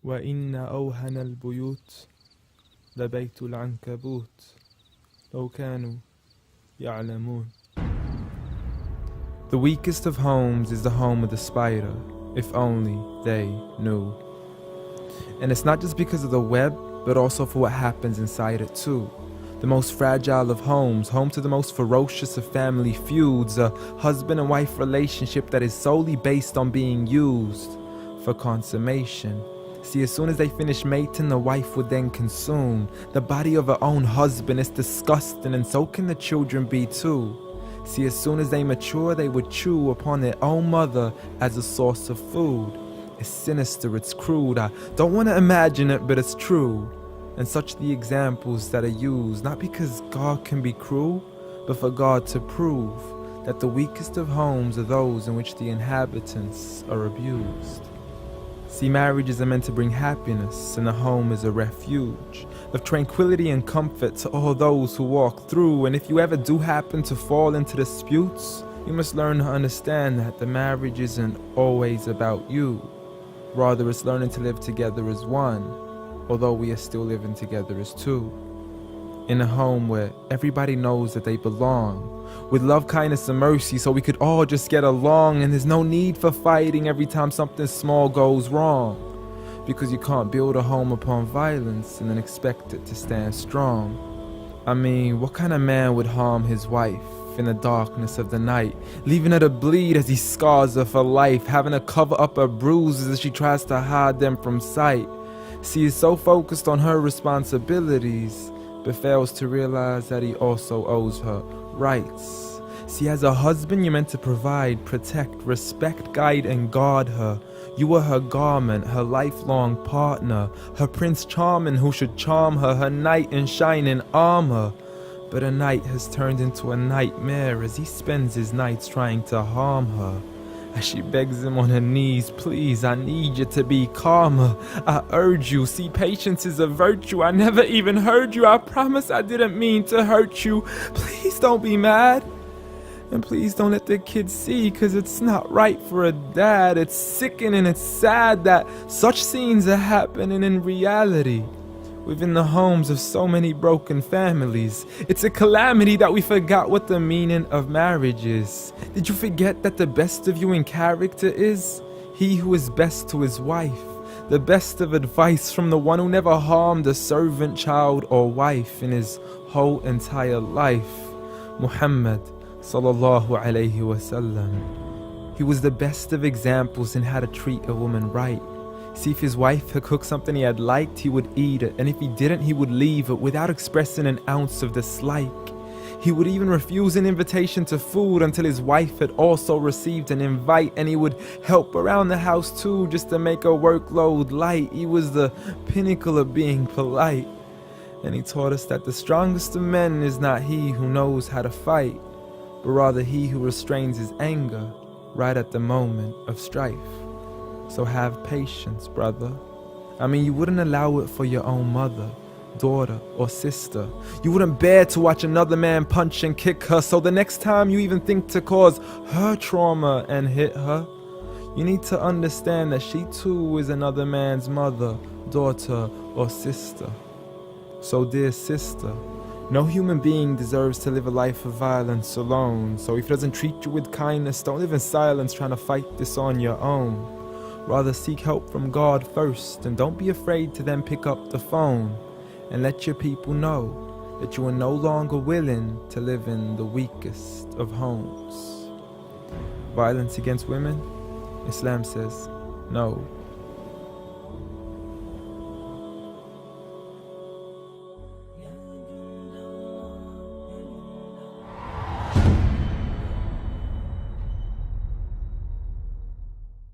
وإن أوهن البيوت لبيت العنكبوت لو كانوا يعلمون. The weakest of homes is the home of the spider, if only they knew. And it's not just because of the web, but also for what happens inside it too. The most fragile of homes, home to the most ferocious of family feuds, a husband and wife relationship that is solely based on being used for consummation. See, as soon as they finish mating, the wife would then consume the body of her own husband. It's disgusting, and so can the children be too. See, as soon as they mature, they would chew upon their own mother as a source of food. It's sinister, it's crude. I don't want to imagine it, but it's true. And such the examples that are used, not because God can be cruel, but for God to prove that the weakest of homes are those in which the inhabitants are abused. See, marriages are meant to bring happiness, and the home is a refuge of tranquility and comfort to all those who walk through. And if you ever do happen to fall into disputes, you must learn to understand that the marriage isn't always about you. Rather, it's learning to live together as one, although we are still living together as two. In a home where everybody knows that they belong, with love, kindness, and mercy, so we could all just get along, and there's no need for fighting every time something small goes wrong. Because you can't build a home upon violence and then expect it to stand strong. I mean, what kind of man would harm his wife in the darkness of the night, leaving her to bleed as he scars her for life, having to cover up her bruises as she tries to hide them from sight? See, he's so focused on her responsibilities, but fails to realize that he also owes her rights. See, as a husband, you're meant to provide, protect, respect, guide, and guard her. You are her garment, her lifelong partner, her Prince Charming who should charm her, her knight in shining armor. But a night has turned into a nightmare as he spends his nights trying to harm her. As she begs him on her knees, please, I need you to be calmer. I urge you, see, patience is a virtue. I never even heard you. I promise I didn't mean to hurt you. Please don't be mad. And please don't let the kids see, cause it's not right for a dad. It's sickening, it's sad that such scenes are happening in reality within the homes of so many broken families. It's a calamity that we forgot what the meaning of marriage is. Did you forget that the best of you in character is he who is best to his wife? The best of advice from the one who never harmed a servant, child, or wife in his whole entire life. Muhammad sallallahu alayhi wasallam. He was the best of examples in how to treat a woman right. See, if his wife had cooked something he had liked, he would eat it, and if he didn't, he would leave it without expressing an ounce of dislike. He would even refuse an invitation to food until his wife had also received an invite, and he would help around the house too, just to make her workload light. He was the pinnacle of being polite. And he taught us that the strongest of men is not he who knows how to fight, but rather he who restrains his anger right at the moment of strife. So have patience, brother. I mean, you wouldn't allow it for your own mother, daughter, or sister. You wouldn't bear to watch another man punch and kick her, so the next time you even think to cause her trauma and hit her, you need to understand that she too is another man's mother, daughter, or sister. So dear sister, no human being deserves to live a life of violence alone. So if he doesn't treat you with kindness, don't live in silence trying to fight this on your own. Rather seek help from God first, and don't be afraid to then pick up the phone and let your people know that you are no longer willing to live in the weakest of homes. Violence against women? Islam says no.